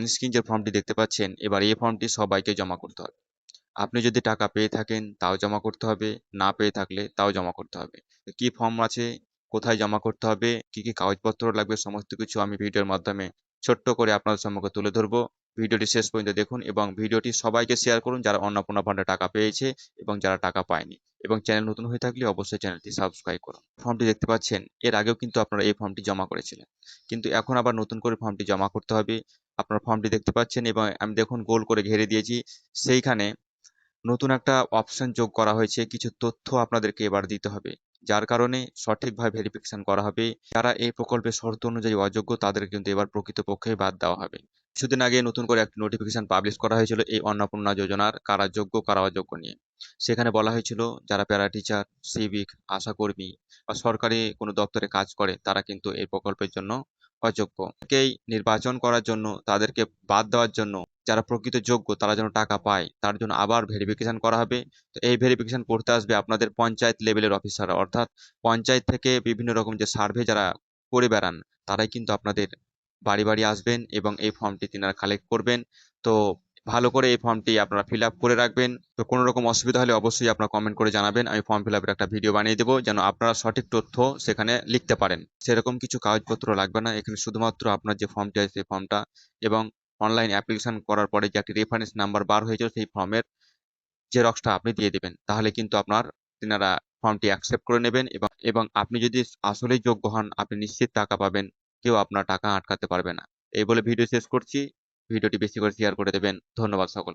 Screen যে ফর্মটি দেখতে পাচ্ছেন, এবার এই ফর্মটি সবাইকে জমা করতে হবে। আপনি যদি টাকা পেয়ে থাকেন তাও জমা করতে হবে, না পেয়ে থাকলে তাও জমা করতে হবে। তো কি ফর্ম আছে, কোথায় জমা করতে হবে, কি কি কাগজপত্র লাগবে, সমস্ত কিছু আমি ভিডিওর মাধ্যমে ছোট্ট করে আপনাদের সম্মুখে তুলে ধরবো। ভিডিওটি শেষ পর্যন্ত দেখুন এবং ভিডিওটি সবাইকে শেয়ার করুন যারা অন্নপূর্ণা ফান্ডে টাকা পেয়েছে এবং যারা টাকা পায়নি। এবং চ্যানেল নতুন হয়ে থাকলে অবশ্যই চ্যানেলটি সাবস্ক্রাইব করুন। ফর্মটি দেখতে পাচ্ছেন, এর আগেও কিন্তু আপনারা এই ফর্মটি জমা করেছিলেন, কিন্তু এখন আবার নতুন করে ফর্মটি জমা করতে হবে। আপনার ফর্মটি দেখতে পাচ্ছেন এবং আমি দেখুন গোল করে ঘিরে দিয়েছি। সেইখানে নতুন একটা অপশন যোগ করা হয়েছে, কিছু তথ্য আপনাদেরকে এবার দিতে হবে, যার কারণে সঠিকভাবে ভেরিফিকেশন করা হবে। যারা এই প্রকল্পের শর্ত অনুযায়ী অযোগ্য তাদের কিন্তু এবার প্রকৃতপক্ষে বাদ দেওয়া হবে। কিছুদিন আগে নতুন করে একটি নোটিফিকেশন পাবলিশ করা হয়েছিল এই অন্নপূর্ণা যোজনার কারা যোগ্য কারা অযোগ্য নিয়ে। সেখানে বলা হয়েছিল যারা প্যারা টিচার, সিভিক, আশাকর্মী বা সরকারি কোনো দপ্তরে কাজ করে তারা কিন্তু এই প্রকল্পের জন্য অযোগ্য। কেই নির্বাচন করার জন্য, তাদেরকে বাদ দেওয়ার জন্য যারা প্রকৃত যোগ্য তারা যেন টাকা পায় তার জন্য আবার ভেরিফিকেশন করা হবে। তো এই ভেরিফিকেশন করতে আসবে আপনাদের পঞ্চায়েত লেভেলের অফিসাররা, অর্থাৎ পঞ্চায়েত থেকে বিভিন্ন রকম যে সার্ভে যারা করে বেড়ান তারাই কিন্তু আপনাদের বাড়ি বাড়ি আসবেন এবং এই ফর্মটি তিনারা কালেক্ট করবেন। তো ভালো করে এই ফর্মটি আপনারা ফিল আপ করে রাখবেন। তো কোনো রকম অসুবিধা হলে অবশ্যই আপনারা কমেন্ট করে জানাবেন, আমি ফর্ম ফিল আপের একটা ভিডিও বানিয়ে দেবো যেন আপনারা সঠিক তথ্য সেখানে লিখতে পারেন। সেরকম কিছু কাগজপত্র লাগবে না, এখানে শুধুমাত্র আপনার যে ফর্মটি আছে সেই ফর্মটা এবং অনলাইন অ্যাপ্লিকেশন করার পরে যে একটি রেফারেন্স নাম্বার বার হয়েছিল সেই ফর্মের জেরক্সটা আপনি দিয়ে দিবেন, তাহলে কিন্তু আপনার তিনারা ফর্মটি অ্যাকসেপ্ট করে নেবেন এবং আপনি যদি আসলেই যোগ্য হন আপনি নিশ্চিত টাকা পাবেন, কেউ আপনার টাকা আটকাতে পারবে না। এই বলে ভিডিও শেষ করছি। ভিডিওটি বেশি করে শেয়ার করে দেবেন। ধন্যবাদ সকল।